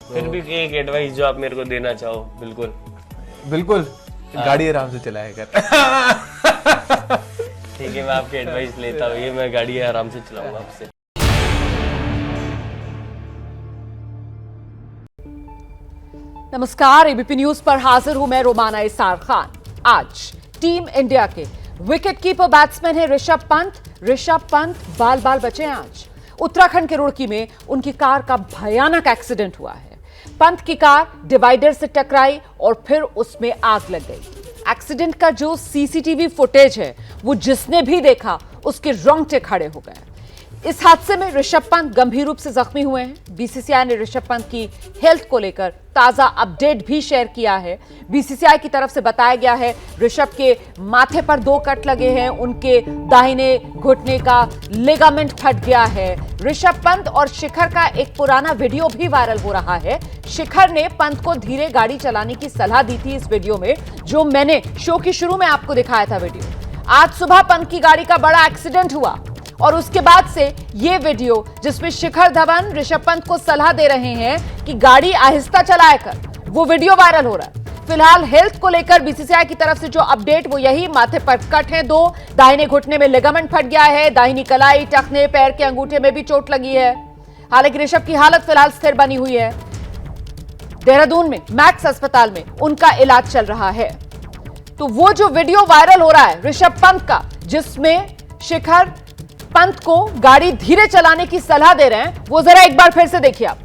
फिर भी एक एडवाइस जो आप मेरे को देना चाहो। बिल्कुल बिल्कुल गाड़ी आराम से चलाया कर। ठीक है, मैं आपकी एडवाइस लेता हूँ, ये मैं गाड़ी आराम से चलाऊंगा आपसे। नमस्कार, एबीपी न्यूज पर हाजिर हूं मैं रोमाना इसार खान। आज टीम इंडिया के विकेट कीपर बैट्समैन है ऋषभ पंत। ऋषभ पंत बाल बाल बचे हैं आज। उत्तराखंड के रुड़की में उनकी कार का भयानक एक्सीडेंट हुआ है। पंत की कार डिवाइडर से टकराई और फिर उसमें आग लग गई। एक्सीडेंट का जो सीसीटीवी फुटेज है वो जिसने भी देखा उसके रोंगटे खड़े हो गए। इस हादसे में ऋषभ पंत गंभीर रूप से जख्मी हुए हैं। बीसीसीआई ने ऋषभ पंत की हेल्थ को लेकर ताजा अपडेट भी शेयर किया है। बीसीसीआई की तरफ से बताया गया है ऋषभ के माथे पर 2 कट लगे हैं, उनके दाहिने घुटने का लिगामेंट फट गया है। ऋषभ पंत और शिखर का एक पुराना वीडियो भी वायरल हो रहा है। शिखर ने पंत को धीरे गाड़ी चलाने की सलाह दी थी इस वीडियो में, जो मैंने शो की शुरू में आपको दिखाया था वीडियो। आज सुबह पंत की गाड़ी का बड़ा एक्सीडेंट हुआ और उसके बाद से ये वीडियो जिसमें शिखर धवन ऋषभ पंत को सलाह दे रहे हैं कि गाड़ी आहिस्ता चलाया कर, वो वीडियो वायरल हो रहा है। फिलहाल हेल्थ को लेकर बीसीसीआई की तरफ से जो अपडेट वो यही, माथे पर कट है 2, दाहिने घुटने में लिगामेंट फट गया है, दाहिनी कलाई, टखने, पैर के अंगूठे में भी चोट लगी है। हालांकि ऋषभ की हालत फिलहाल स्थिर बनी हुई है। देहरादून में मैक्स अस्पताल में उनका इलाज चल रहा है। तो वो जो वीडियो वायरल हो रहा है ऋषभ पंत का, जिसमें शिखर पंत को गाड़ी धीरे चलाने की सलाह दे रहे हैं, वो जरा एक बार फिर से देखिए आप।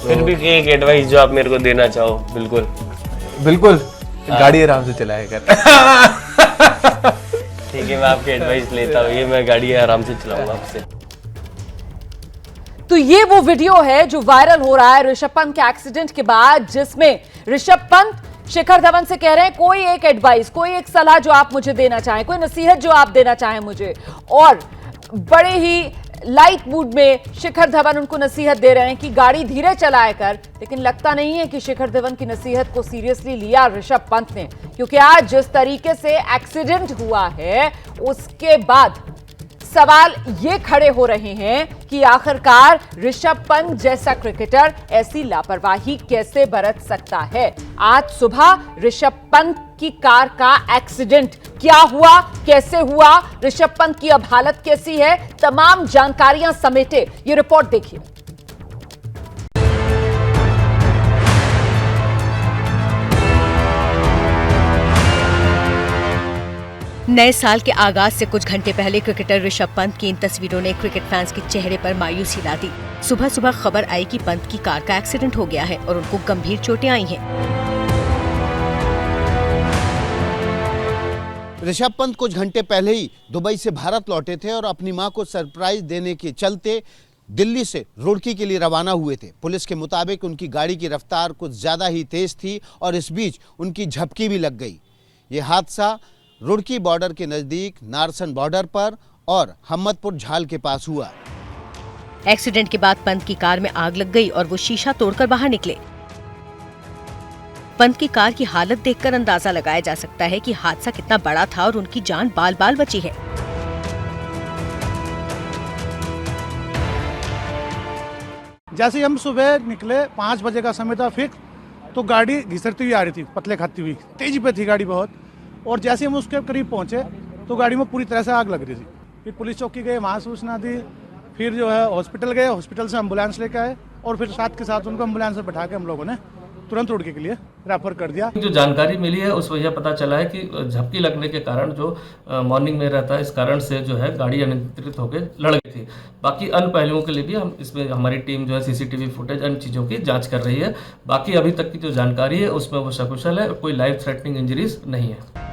फिर भी एक एडवाइस जो आप मेरे को देना चाहो। बिल्कुल बिल्कुल गाड़ी आराम से चलाया कर। ठीक है, मैं आपकी एडवाइस लेता हूँ, ये मैं गाड़ी आराम से चलाऊंगा आपसे। तो ये वो वीडियो है जो वायरल हो रहा है ऋषभ पंत के एक्सीडेंट के बाद, जिसमें ऋषभ पंत शिखर धवन से कह रहे हैं कोई एक एडवाइस, कोई एक सलाह जो आप मुझे देना चाहें, कोई नसीहत जो आप देना चाहें मुझे। और बड़े ही लाइट मूड में शिखर धवन उनको नसीहत दे रहे हैं कि गाड़ी धीरे चलाया कर। लेकिन लगता नहीं है कि शिखर धवन की नसीहत को सीरियसली लिया ऋषभ पंत ने, क्योंकि आज जिस तरीके से एक्सीडेंट हुआ है उसके बाद सवाल ये खड़े हो रहे हैं कि आखिरकार ऋषभ पंत जैसा क्रिकेटर ऐसी लापरवाही कैसे बरत सकता है। आज सुबह ऋषभ पंत की कार का एक्सीडेंट क्या हुआ, कैसे हुआ, ऋषभ पंत की अब हालत कैसी है, तमाम जानकारियां समेटे ये रिपोर्ट देखिए। नए साल के आगाज से कुछ घंटे पहले क्रिकेटर ऋषभ पंत की इन तस्वीरों ने क्रिकेट फैंस के चेहरे पर मायूसी ला दी। सुबह सुबह खबर आई कि पंत की कार का एक्सीडेंट हो गया है और उनको गंभीर चोटें आई हैं। ऋषभ पंत कुछ घंटे पहले ही दुबई से भारत लौटे थे और अपनी मां को सरप्राइज देने के चलते दिल्ली से रुड़की के लिए रवाना हुए थे। पुलिस के मुताबिक उनकी गाड़ी की रफ्तार कुछ ज्यादा ही तेज थी और इस बीच उनकी झपकी भी लग गई। ये हादसा रुड़की बॉर्डर के नजदीक नारसन बॉर्डर पर और हम्मदपुर झाल के पास हुआ। एक्सीडेंट के बाद पंत की कार में आग लग गई और वो शीशा तोड़कर बाहर निकले। पंत की कार की हालत देखकर अंदाजा लगाया जा सकता है कि हादसा कितना बड़ा था और उनकी जान बाल बाल बची है। जैसे ही हम सुबह निकले 5 बजे का समय था फिक्स, तो गाड़ी घिसरती हुई आ रही थी, पतले खाती हुई, तेजी पे थी गाड़ी बहुत। और जैसे हम उसके करीब पहुंचे तो गाड़ी में पूरी तरह से आग लग रही थी। फिर पुलिस चौकी गए, वहाँ सूचना दी, फिर जो है हॉस्पिटल गए, हॉस्पिटल से एम्बुलेंस लेके आए और फिर साथ के साथ उनको एम्बुलेंस में बैठा के हम लोगों ने तुरंत रुड़की के लिए रेफर कर दिया। जो जानकारी मिली है उस वजह पता चला है कि झपकी लगने के कारण जो मॉर्निंग में रहता है, इस कारण से जो है गाड़ी अनियंत्रित होकर लड़ गई थी। बाकी अन्य पहलुओं के लिए भी हम इसमें हमारी टीम जो है सीसीटीवी फुटेज अन्य चीज़ों की जांच कर रही है। बाकी अभी तक की जो जानकारी है उसमें वो सकुशल है, कोई लाइफ थ्रेटनिंग इंजरीज नहीं है।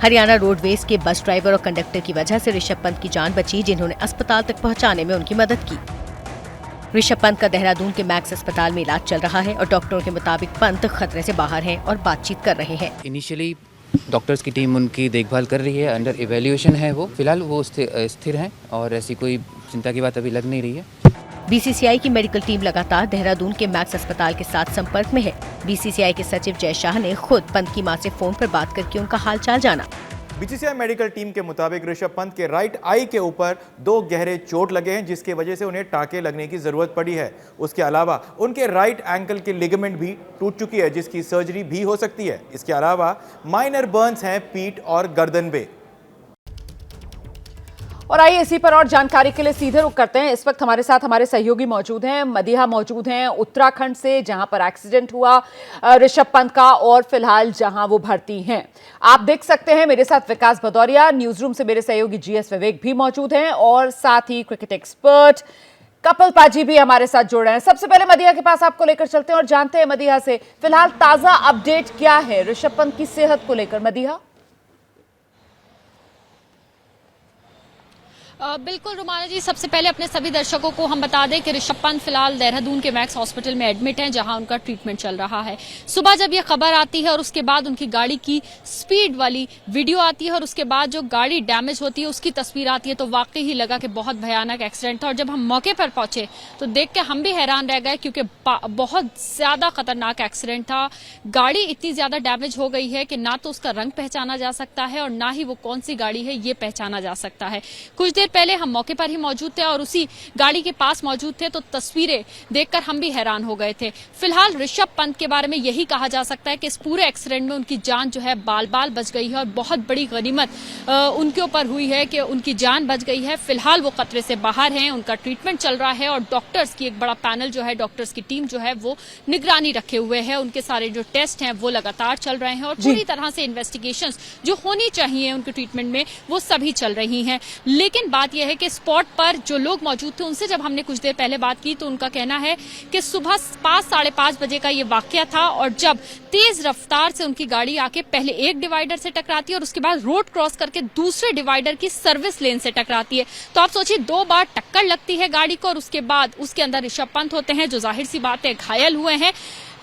हरियाणा रोडवेज के बस ड्राइवर और कंडक्टर की वजह से ऋषभ पंत की जान बची, जिन्होंने अस्पताल तक पहुंचाने में उनकी मदद की। ऋषभ पंत का देहरादून के मैक्स अस्पताल में इलाज चल रहा है और डॉक्टरों के मुताबिक पंत खतरे से बाहर हैं और बातचीत कर रहे हैं। इनिशियली डॉक्टर्स की टीम उनकी देखभाल कर रही है, अंडर इवैल्यूएशन है वो, फिलहाल वो स्थिर हैं और ऐसी कोई चिंता की बात अभी लग नहीं रही है। बीसीसीआई की मेडिकल टीम लगातार देहरादून के मैक्स अस्पताल के साथ संपर्क में है। बीसीसीआई के सचिव जय शाह ने खुद पंत की मां से फोन पर बात करके उनका हालचाल जाना। बीसीसीआई मेडिकल टीम के मुताबिक ऋषभ पंत के राइट आई के ऊपर 2 गहरे चोट लगे हैं, जिसकी वजह से उन्हें टाँके लगने की जरूरत पड़ी है। उसके अलावा उनके राइट एंकल की लिगामेंट भी टूट चुकी है, जिसकी सर्जरी भी हो सकती है। इसके अलावा माइनर बर्न्स हैं पीठ और गर्दन पे। और आइए इसी पर और जानकारी के लिए सीधे रुख करते हैं। इस वक्त हमारे साथ हमारे सहयोगी मौजूद हैं, मदीहा मौजूद हैं उत्तराखंड से, जहां पर एक्सीडेंट हुआ ऋषभ पंत का, और फिलहाल जहां वो भर्ती हैं। आप देख सकते हैं मेरे साथ विकास भदौरिया, न्यूज रूम से मेरे सहयोगी जीएस विवेक भी मौजूद हैं, और साथ ही क्रिकेट एक्सपर्ट कपिल पाजी भी हमारे साथ जुड़ रहे हैं। सबसे पहले मदीहा के पास आपको लेकर चलते हैं और जानते हैं मदीहा से फिलहाल ताजा अपडेट क्या है ऋषभ पंत की सेहत को लेकर। मदीहा। बिल्कुल रुमाना जी, सबसे पहले अपने सभी दर्शकों को हम बता दें कि ऋषभ पंत फिलहाल देहरादून के मैक्स हॉस्पिटल में एडमिट हैं, जहां उनका ट्रीटमेंट चल रहा है। सुबह जब ये खबर आती है और उसके बाद उनकी गाड़ी की स्पीड वाली वीडियो आती है और उसके बाद जो गाड़ी डैमेज होती है उसकी तस्वीर आती है, तो वाकई ही लगा कि बहुत भयानक एक्सीडेंट था। और जब हम मौके पर पहुंचे तो देख के हम भी हैरान रह गए, क्योंकि बहुत ज्यादा खतरनाक एक्सीडेंट था। गाड़ी इतनी ज्यादा डैमेज हो गई है कि ना तो उसका रंग पहचाना जा सकता है और ना ही वो कौन सी गाड़ी है ये पहचाना जा सकता है। कुछ देर पहले हम मौके पर ही मौजूद थे और उसी गाड़ी के पास मौजूद थे, तो तस्वीरें देखकर हम भी हैरान हो गए थे। फिलहाल ऋषभ पंत के बारे में यही कहा जा सकता है कि इस पूरे एक्सीडेंट में उनकी जान जो है बाल बाल बच गई है और बहुत बड़ी गनीमत उनके ऊपर हुई है कि उनकी जान बच गई है। फिलहाल वो खतरे से बाहर हैं, उनका ट्रीटमेंट चल रहा है और डॉक्टर्स की एक बड़ा पैनल जो है, डॉक्टर्स की टीम जो है वो निगरानी रखे हुए है। उनके सारे जो टेस्ट हैं वो लगातार चल रहे हैं और पूरी तरह से इन्वेस्टिगेशंस जो होनी चाहिए उनके ट्रीटमेंट में वो सभी चल रही हैं। लेकिन बात यह है कि स्पॉट पर जो लोग मौजूद थे उनसे जब हमने कुछ देर पहले बात की तो उनका कहना है कि सुबह 5 साढ़े 5 बजे का ये वाकया था और जब तेज रफ्तार से उनकी गाड़ी आके पहले एक डिवाइडर से टकराती है और उसके बाद रोड क्रॉस करके दूसरे डिवाइडर की सर्विस लेन से टकराती है। तो आप सोचिए 2 बार टक्कर लगती है गाड़ी को और उसके बाद उसके अंदर ऋषभ पंत होते हैं, जो जाहिर सी बात है घायल हुए हैं।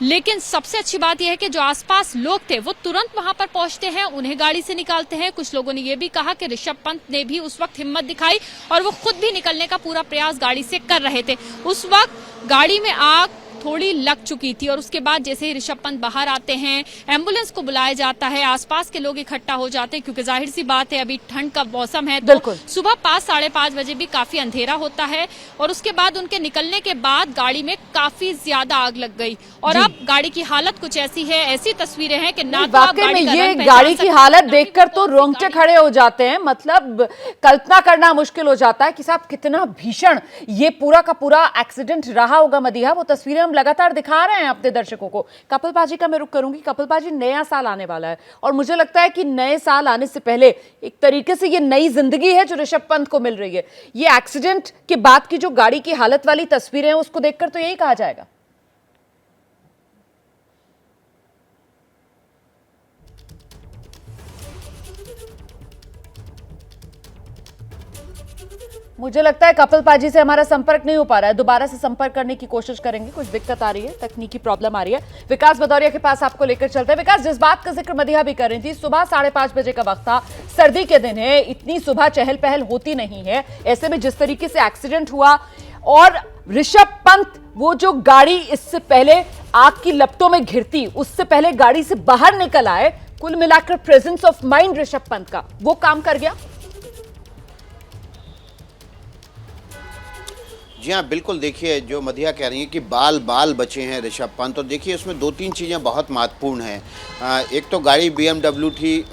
लेकिन सबसे अच्छी बात यह है कि जो आसपास लोग थे वो तुरंत वहां पर पहुंचते हैं, उन्हें गाड़ी से निकालते हैं। कुछ लोगों ने यह भी कहा कि ऋषभ पंत ने भी उस वक्त हिम्मत दिखाई और वो खुद भी निकलने का पूरा प्रयास गाड़ी से कर रहे थे। उस वक्त गाड़ी में आग थोड़ी लग चुकी थी और उसके बाद जैसे ही ऋषभ पंत बाहर आते हैं, एम्बुलेंस को बुलाया जाता है, आसपास के लोग इकट्ठा हो जाते हैं, क्योंकि जाहिर सी बात है अभी ठंड का मौसम है, तो सुबह 5 साढ़े 5 बजे भी काफी अंधेरा होता है। और उसके बाद उनके निकलने के बाद गाड़ी में काफी ज्यादा आग लग गई और अब गाड़ी की हालत कुछ ऐसी है, ऐसी तस्वीरें हैं कि ना तो वाकई में ये गाड़ी की हालत देखकर तो रोंगटे खड़े हो जाते हैं। मतलब कल्पना करना मुश्किल हो जाता है कि साहब कितना भीषण ये पूरा का पूरा एक्सीडेंट रहा होगा। मदीहा, वो तस्वीरें हम लगातार दिखा रहे हैं अपने दर्शकों को। कपिल पाजी का मैं रुख करूंगी। कपिल पाजी, नया साल आने वाला है और मुझे लगता है कि नए साल आने से पहले एक तरीके से ये नई जिंदगी है जो ऋषभ पंत को मिल रही है। ये एक्सीडेंट के बाद की जो गाड़ी की हालत वाली तस्वीरें हैं उसको देखकर तो यही कहा जाएगा। मुझे लगता है कपिल पाजी से हमारा संपर्क नहीं हो पा रहा है, दोबारा से संपर्क करने की कोशिश करेंगे। कुछ दिक्कत आ रही है, तकनीकी प्रॉब्लम आ रही है। विकास भदौरिया के पास आपको लेकर चलते हैं। विकास, जिस बात का जिक्र मदीहा भी कर रही थी, सुबह 5:30 बजे का वक्त था, सर्दी के दिन है, इतनी सुबह चहल पहल होती नहीं है। ऐसे में जिस तरीके से एक्सीडेंट हुआ और ऋषभ पंत वो जो गाड़ी इससे पहले आग की लपटों में घिरती, उससे पहले गाड़ी से बाहर निकल आए, कुल मिलाकर presence of mind Rishabh Pant का वो काम कर गया। जी हाँ, बिल्कुल। देखिए, जो मदीहा कह रही है कि बाल बाल बचे हैं ऋषभ पंत, और देखिए उसमें 2-3 चीज़ें बहुत महत्वपूर्ण हैं। एक तो गाड़ी BMW थी,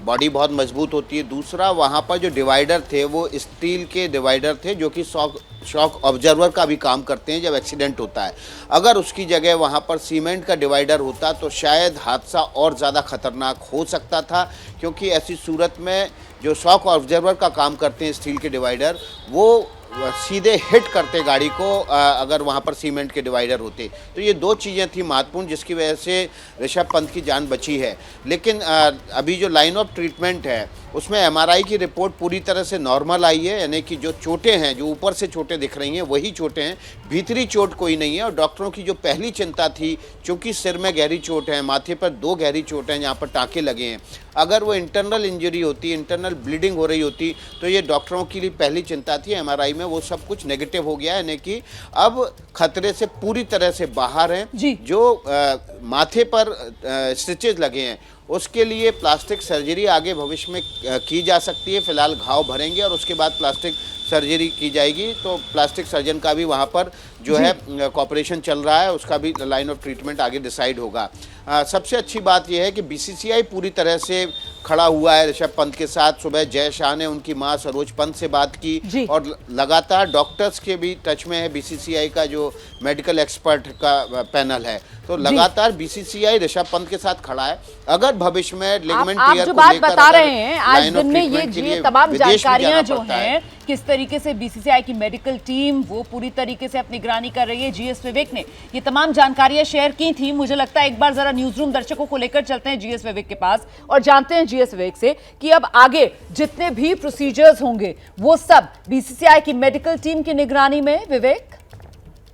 बॉडी बहुत मजबूत होती है। दूसरा, वहाँ पर जो डिवाइडर थे वो स्टील के डिवाइडर थे, जो कि शॉक ऑब्जर्वर का भी काम करते हैं जब एक्सीडेंट होता है। अगर उसकी जगह वहाँ पर सीमेंट का डिवाइडर होता तो शायद हादसा और ज़्यादा खतरनाक हो सकता था, क्योंकि ऐसी सूरत में जो शॉक ऑब्जर्वर का काम करते हैं स्टील के डिवाइडर, वो सीधे हिट करते गाड़ी को अगर वहाँ पर सीमेंट के डिवाइडर होते। तो ये 2 चीज़ें थी महत्वपूर्ण, जिसकी वजह से ऋषभ पंत की जान बची है। लेकिन अभी जो लाइन ऑफ ट्रीटमेंट है उसमें MRI की रिपोर्ट पूरी तरह से नॉर्मल आई है, यानी कि जो चोटें हैं, जो ऊपर से चोटें दिख रही हैं वही चोटें हैं, भीतरी चोट कोई नहीं है। और डॉक्टरों की जो पहली चिंता थी, चूँकि सिर में गहरी चोट है, माथे पर 2 गहरी चोट हैं जहाँ पर टाँके लगे हैं, अगर वो इंटरनल इंजरी होती, इंटरनल ब्लीडिंग हो रही होती, तो ये डॉक्टरों की लिए पहली चिंता थी। MRI में वो सब कुछ नेगेटिव हो गया है, यानी कि अब खतरे से पूरी तरह से बाहर हैं। जो माथे पर स्टिचेज लगे हैं उसके लिए प्लास्टिक सर्जरी आगे भविष्य में की जा सकती है। फिलहाल घाव भरेंगे और उसके बाद प्लास्टिक सर्जरी की जाएगी। तो प्लास्टिक सर्जन का भी वहाँ पर जो है कॉपरेशन चल रहा है, उसका भी लाइन ऑफ ट्रीटमेंट आगे डिसाइड होगा। सबसे अच्छी बात यह है कि बीसीसीआई पूरी तरह से खड़ा हुआ है ऋषभ पंत के साथ। सुबह जय शाह ने उनकी मां सरोज पंत से बात की और लगातार डॉक्टर्स के भी टच में है। बीसीसीआई का जो मेडिकल एक्सपर्ट का पैनल है, तो लगातार बीसीसीआई ऋषभ पंत के साथ खड़ा है। अगर भविष्य में लिगामेंट टियर को बात बता रहे हैं आज दिन में ये तमाम जानकारियां जो हैं किस तरीके से बीसीसीआई की मेडिकल टीम वो पूरी तरीके से अपनी निगरानी कर रही है। जीएस विवेक ने ये तमाम जानकारियां शेयर की थी। मुझे लगता है एक बार जरा न्यूज रूम दर्शकों को लेकर चलते हैं जीएस विवेक के पास और जानते हैं जीएस विवेक से कि अब आगे जितने भी प्रोसीजर्स होंगे वो सब बीसीसीआई की मेडिकल टीम की निगरानी में। विवेक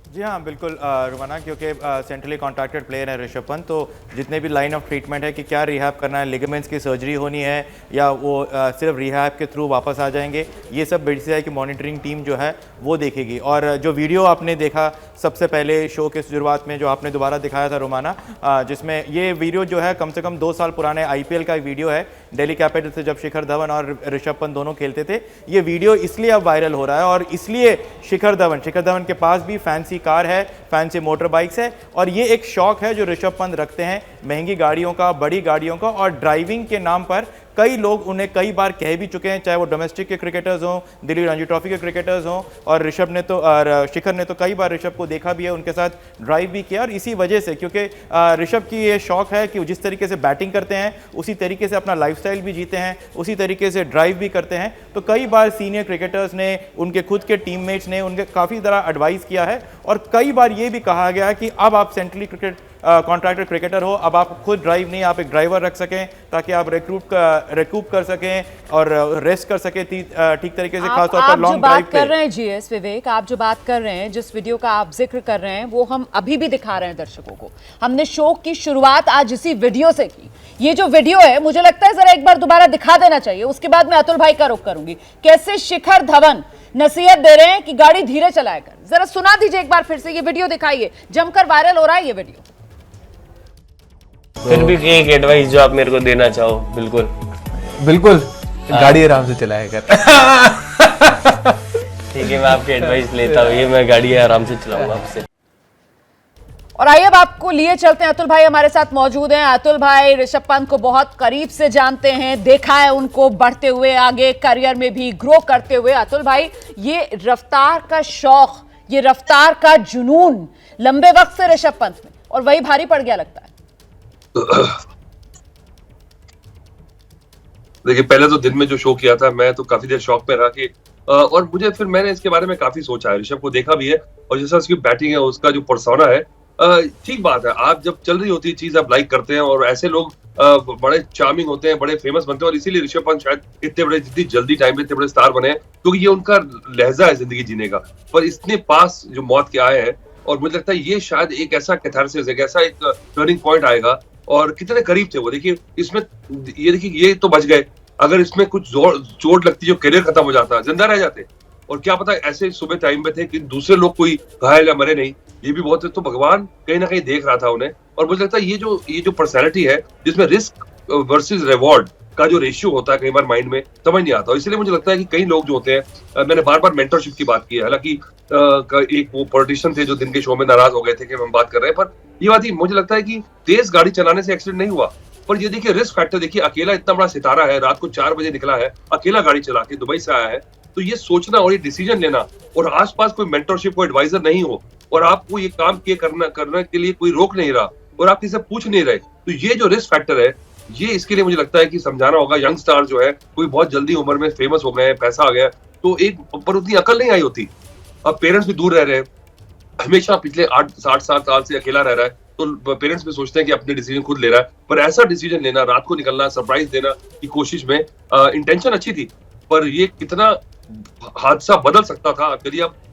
जी हाँ बिल्कुल रुमाना, क्योंकि सेंट्रली कॉन्ट्रैक्टेड प्लेयर है ऋषभ पंत, तो जितने भी लाइन ऑफ ट्रीटमेंट है कि क्या रिहैब करना है, लिगामेंट्स की सर्जरी होनी है या वो सिर्फ रिहैब के थ्रू वापस आ जाएंगे, ये सब बीसीसीआई की मॉनिटरिंग टीम जो है वो देखेगी। और जो वीडियो आपने देखा सबसे पहले शो के शुरुआत में जो आपने दोबारा दिखाया था रुमाना, जिसमें ये वीडियो जो है कम से कम 2 साल पुराने आईपीएल का वीडियो है, दिल्ली कैपिटल से जब शिखर धवन और ऋषभ पंत दोनों खेलते थे। ये वीडियो इसलिए अब वायरल हो रहा है और इसलिए शिखर धवन के पास भी फैंसी कार है, फैंसी मोटर बाइक्स है और ये एक शौक है जो ऋषभ पंत रखते हैं महंगी गाड़ियों का, बड़ी गाड़ियों का। और ड्राइविंग के नाम पर कई लोग उन्हें कई बार कह भी चुके हैं, चाहे वो डोमेस्टिक के क्रिकेटर्स हों, दिल्ली रणजी ट्रॉफी के क्रिकेटर्स हों, और शिखर ने तो कई बार ऋषभ को देखा भी है, उनके साथ ड्राइव भी किया। और इसी वजह से क्योंकि ऋषभ की ये शौक है कि जिस तरीके से बैटिंग करते हैं उसी तरीके से अपना लाइफस्टाइल भी जीते हैं, उसी तरीके से ड्राइव भी करते हैं। तो कई बार सीनियर क्रिकेटर्स ने, उनके खुद के टीममेट्स ने उनके काफ़ी तरह एडवाइस किया है और कई बार ये भी कहा गया है कि अब आप सेंट्रली कॉन्ट्रैक्टेड क्रिकेटर हो, अब आप खुद ड्राइव नहीं, आप एक ड्राइवर रख सकें ताकि आप रिकूप कर सकें और रेस्ट कर सकें ठीक तरीके से, खासतौर पर लॉन्ग ड्राइव पे। कर रहे हैं जीएस विवेक, आप जो बात कर रहे हैं, जिस वीडियो का आप जिक्र कर रहे हैं वो हम अभी भी दिखा रहे हैं दर्शकों को। हमने शो की शुरुआत आज इसी वीडियो से की। ये जो वीडियो है मुझे लगता है जरा एक बार दोबारा दिखा देना चाहिए, उसके बाद मैं अतुल भाई का रुख करूंगी। कैसे शिखर धवन नसीहत दे रहे हैं कि गाड़ी धीरे चलाया कर, जरा सुना दीजिए एक बार फिर से। ये वीडियो दिखाइए, जमकर वायरल हो रहा है ये वीडियो। फिर भी एक एडवाइस जो आप मेरे को देना चाहो। बिल्कुल बिल्कुल, गाड़ी आराम से चलाया कर। ठीक है, मैं आपकी एडवाइस लेता हूँ, ये मैं गाड़ी आराम से चलाऊंगा आपसे। और आइए अब आपको लिए चलते हैं, अतुल भाई हमारे साथ मौजूद हैं। अतुल भाई ऋषभ पंत को बहुत करीब से जानते हैं, देखा है उनको बढ़ते हुए आगे करियर में भी ग्रो करते हुए। अतुल भाई, ये रफ्तार का शौक, ये रफ्तार का जुनून लंबे वक्त से ऋषभ पंत में, और वही भारी पड़ गया लगता है। देखिए, पहले तो दिन में जो शो किया था मैं तो काफी देर शौक में रहा कि और मुझे फिर मैंने इसके बारे में काफी सोचा है। ऋषभ को देखा भी है और जैसा उसकी बैटिंग है, उसका जो पर्सोना है, ठीक बात है, आप जब चल रही होती है चीज आप लाइक करते हैं और ऐसे लोग बड़े चार्मिंग होते हैं, बड़े फेमस बनते हैं और इसीलिए ऋषभ पंत शायद इतनी जल्दी टाइम में इतने बड़े स्टार बने हैं क्योंकि ये उनका लहजा है जिंदगी जीने का। पर इतने पास जो मौत के आए हैं और मुझे लगता है ये शायद एक ऐसा कैथारसिस है, ऐसा एक टर्निंग पॉइंट आएगा। और कितने करीब थे वो, देखिए इसमें ये तो बच गए, अगर इसमें कुछ चोट लगती जो करियर खत्म हो जाता, जिंदा रह जाते। और क्या पता ऐसे सुबह टाइम में थे कि दूसरे लोग कोई घायल या मरे नहीं, ये भी बहुत है। तो भगवान कहीं ना कहीं देख रहा था उन्हें। और मुझे लगता है ये जो पर्सनैलिटी है जिसमें रिस्क वर्सेस रिवॉर्ड का जो रेशियो होता है कई बार माइंड में समझ नहीं आता। इसलिए मुझे लगता है कि कई लोग जो होते हैं, मैंने बार बार मेंटरशिप की बात की है, हालांकि एक वो पॉलिटिशियन थे जो दिन के शो में नाराज हो गए थे कि हम बात कर रहे हैं, पर ये बात ही मुझे लगता है कि तेज गाड़ी चलाने से एक्सीडेंट नहीं हुआ। पर ये देखिए रिस्क फैक्टर देखिए, अकेला इतना बड़ा सितारा है, रात को 4 बजे निकला है, अकेला गाड़ी चला के दुबई से आया है, तो ये सोचना और ये डिसीजन लेना और आसपास कोई मेंटरशिप, कोई एडवाइजर नहीं हो और आपको ये काम करने के लिए कोई रोक नहीं रहा और आप किसी से पूछ नहीं रहे, तो ये जो रिस्क फैक्टर है, ये इसके लिए मुझे लगता है कि समझाना होगा। यंग स्टार जो है, कोई बहुत जल्दी उम्र में फेमस हो गए हैं, पैसा आ गया, तो एक पर उतनी अकल नहीं आई होती। अब पेरेंट्स भी दूर रह रहे हैं, हमेशा पिछले 8-7 साल से अकेला रह रहा है, तो पेरेंट्स भी सोचते हैं कि अपने डिसीजन खुद ले रहा है, पर ऐसा डिसीजन लेना, रात को निकलना, सरप्राइज देना की कोशिश में, इंटेंशन अच्छी थी, पर ये कितना हादसा बदल सकता था।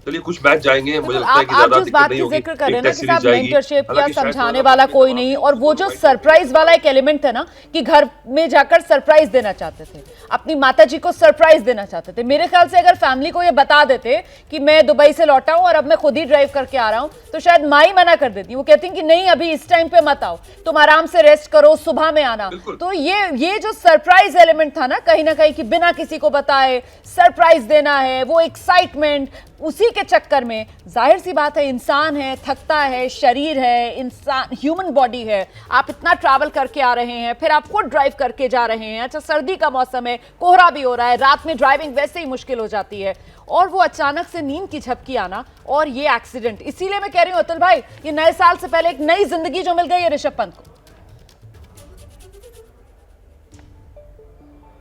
चलिए कुछ मैच जाएंगे, मुझे लगता है कि ज्यादा दिक्कत नहीं होगी। जिक्र कर रहे हैं ना कि साहब मेंटरशिप या समझाने वाला कोई नहीं, और वो जो सरप्राइज वाला एक एलिमेंट था ना कि घर में जाकर सरप्राइज देना चाहते थे, अपनी माताजी को सरप्राइज देना चाहते थे। मेरे ख्याल से अगर फैमिली को ये बता देते कि मैं दुबई से लौटा हूं और अब मैं खुद ही ड्राइव करके आ रहा हूं, तो शायद माँ ही मना कर देती। वो कहती हैं कि नहीं अभी इस टाइम पे मत आओ, तुम आराम से रेस्ट करो, सुबह में आना। तो ये जो सरप्राइज एलिमेंट था ना कहीं कि बिना किसी को बताए सरप्राइज देना है, वो एक्साइटमेंट, उसी के चक्कर में जाहिर सी बात है इंसान है, थकता है, शरीर है, इंसान ह्यूमन बॉडी है। आप इतना ट्रैवल करके आ रहे हैं, फिर आप खुद ड्राइव करके जा रहे हैं। अच्छा सर्दी का मौसम है, कोहरा भी हो रहा है, रात में ड्राइविंग वैसे ही मुश्किल हो जाती है, और वो अचानक से नींद की झपकी आना और ये एक्सीडेंट। इसीलिए मैं कह रही हूं अतुल भाई, ये नए साल से पहले एक नई जिंदगी जो मिल गई है ऋषभ पंत को।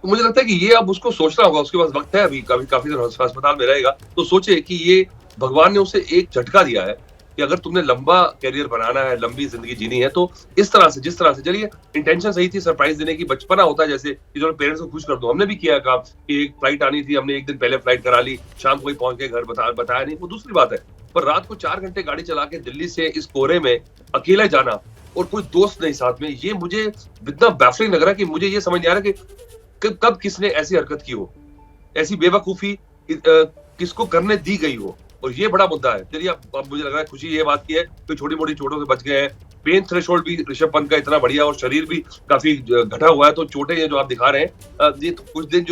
मुझे लगता है कि ये अब उसको सोचना होगा, उसके पास वक्त है, अभी काफी दिन अस्पताल में रहेगा, तो सोचे कि ये भगवान ने उसे एक झटका दिया है कि अगर तुमने लंबा कैरियर बनाना है, लंबी जिंदगी जीनी है, तो इस तरह से, जिस तरह से, चलिए इंटेंशन सही थी, सरप्राइज देने की, बचपना होता है जैसे कि जो पेरेंट्स को खुश कर दो। हमने भी किया काम कि एक फ्लाइट आनी थी, हमने एक दिन पहले फ्लाइट करा ली, शाम को ही पहुंच के घर बताया नहीं, वो दूसरी बात है। पर रात को 4 घंटे गाड़ी चला के दिल्ली से इस कोहरे में अकेले जाना और कोई दोस्त नहीं साथ में, ये मुझे इतना बैफलिंग लग रहा है कि मुझे ये समझ नहीं आ रहा कि कब किसने ऐसी हरकत की हो, ऐसी बेवकूफी किसको करने दी गई हो, और ये बड़ा मुद्दा है। चलिए अब मुझे लग रहा है खुशी ये बात की है कि छोटी मोटी चोटों से बच गए हैं। पेन थ्रेशोल्ड भी ऋषभ पंत का इतना बढ़िया और शरीर भी काफी घटा हुआ है, तो चोटें ये जो आप दिखा रहे हैं, ये तो कुछ दिन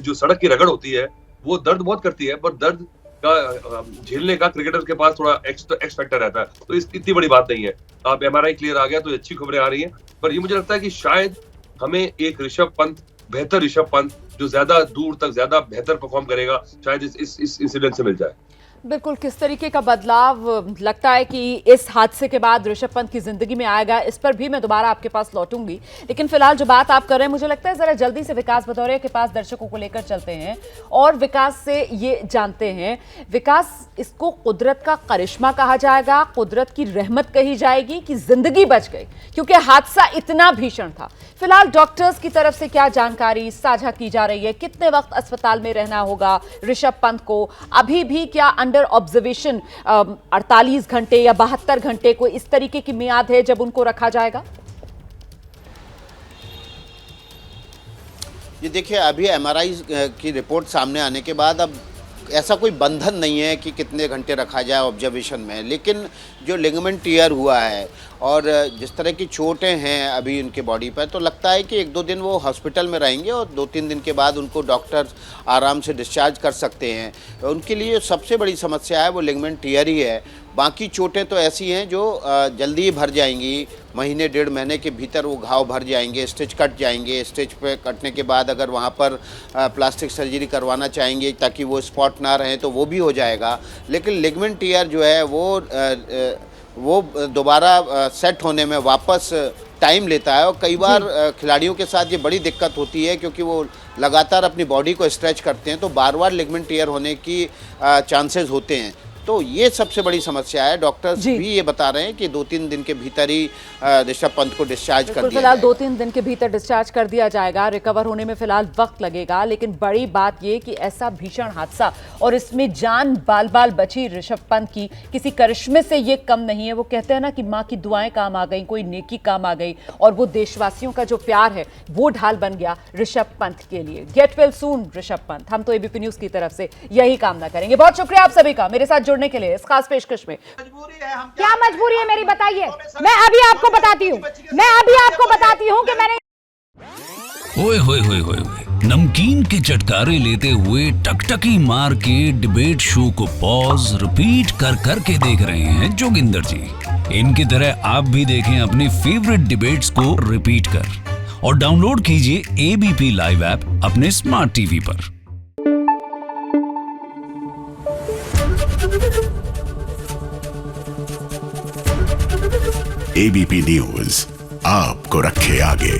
जो सड़क की रगड़ होती है वो दर्द बहुत करती है, पर दर्द का झेलने का क्रिकेटर के पास थोड़ा एक्स फैक्टर रहता है, तो इतनी बड़ी बात नहीं है। अब MRI क्लियर आ गया तो अच्छी खबरें आ रही हैं, पर ये मुझे लगता है कि शायद हमें एक ऋषभ पंत, बेहतर ऋषभ पंत जो ज्यादा दूर तक ज्यादा बेहतर परफॉर्म करेगा, शायद इस इंसिडेंट से मिल जाए। बिल्कुल, किस तरीके का बदलाव लगता है कि इस हादसे के बाद ऋषभ पंत की जिंदगी में आएगा, इस पर भी मैं दोबारा आपके पास लौटूंगी। लेकिन फिलहाल जो बात आप कर रहे हैं, मुझे लगता है जरा जल्दी से विकास भदौरिया के पास दर्शकों को लेकर चलते हैं और विकास से ये जानते हैं। विकास, इसको कुदरत का करिश्मा कहा जाएगा, कुदरत की रहमत कही जाएगी कि जिंदगी बच गई, क्योंकि हादसा इतना भीषण था। फिलहाल डॉक्टर्स की तरफ से क्या जानकारी साझा की जा रही है, कितने वक्त अस्पताल में रहना होगा ऋषभ पंत को, अभी भी क्या अंडर ऑब्जर्वेशन 48 घंटे या 72 घंटे कोई इस तरीके की मियाद है जब उनको रखा जाएगा? ये देखिए, अभी MRI की रिपोर्ट सामने आने के बाद अब ऐसा कोई बंधन नहीं है कि कितने घंटे रखा जाए ऑब्जर्वेशन में, लेकिन जो लिगामेंट टियर हुआ है और जिस तरह की चोटें हैं अभी उनके बॉडी पर, तो लगता है कि 1-2 दिन वो हॉस्पिटल में रहेंगे और 2-3 दिन के बाद उनको डॉक्टर आराम से डिस्चार्ज कर सकते हैं। उनके लिए सबसे बड़ी समस्या है वो लिगामेंट टियर ही है। बाकी चोटें तो ऐसी हैं जो जल्दी ही भर जाएंगी, महीने 1.5 महीने के भीतर वो घाव भर जाएंगे, स्टिच कट जाएंगे। स्टिच पे कटने के बाद अगर वहाँ पर प्लास्टिक सर्जरी करवाना चाहेंगे ताकि वो स्पॉट ना रहे तो वो भी हो जाएगा। लेकिन लिगामेंट टियर जो है वो दोबारा सेट होने में वापस टाइम लेता है, और कई बार खिलाड़ियों के साथ ये बड़ी दिक्कत होती है क्योंकि वो लगातार अपनी बॉडी को स्ट्रेच करते हैं, तो बार-बार लिगामेंट टियर होने की चांसेस होते हैं। तो ये सबसे बड़ी समस्या है। डॉक्टर्स भी ये बता रहे हैं कि 2-3 दिन के भीतर ही ऋषभ पंत को डिस्चार्ज कर दिया जाएगा। फिलहाल 2-3 दिन के भीतर डिस्चार्ज कर दिया जाएगा, रिकवर होने में फिलहाल वक्त लगेगा। लेकिन बड़ी बात ये कि ऐसा भीषण हादसा और इसमें जान बाल बाल बची ऋषभ पंत की, किसी करिश्मे से ये कम नहीं है। वो कहते हैं ना कि माँ की दुआएं काम आ गई, कोई नेकी काम आ गई, और वो देशवासियों का जो प्यार है वो ढाल बन गया ऋषभ पंत के लिए। Get well soon Rishabh Pant, हम तो एबीपी न्यूज की तरफ से यही कामना करेंगे। बहुत शुक्रिया आप सभी का मेरे साथ जुड़ने के लिए इस खास पेशकश में। क्या मजबूरी है मेरी, बताइए। मैं अभी आपको बताती हूँ कि मैंने ओए होए होए होए नमकीन के चटकारे लेते हुए टकटकी मार के डिबेट शो को पॉज रिपीट कर करके देख रहे हैं जोगिंदर जी। इनकी तरह आप भी देखें अपनी फेवरेट डिबेट्स को रिपीट कर, और डाउनलोड कीजिए एबीपी लाइव ऐप अपने स्मार्ट टीवी पर। एबीपी न्यूज आपको रखे आगे।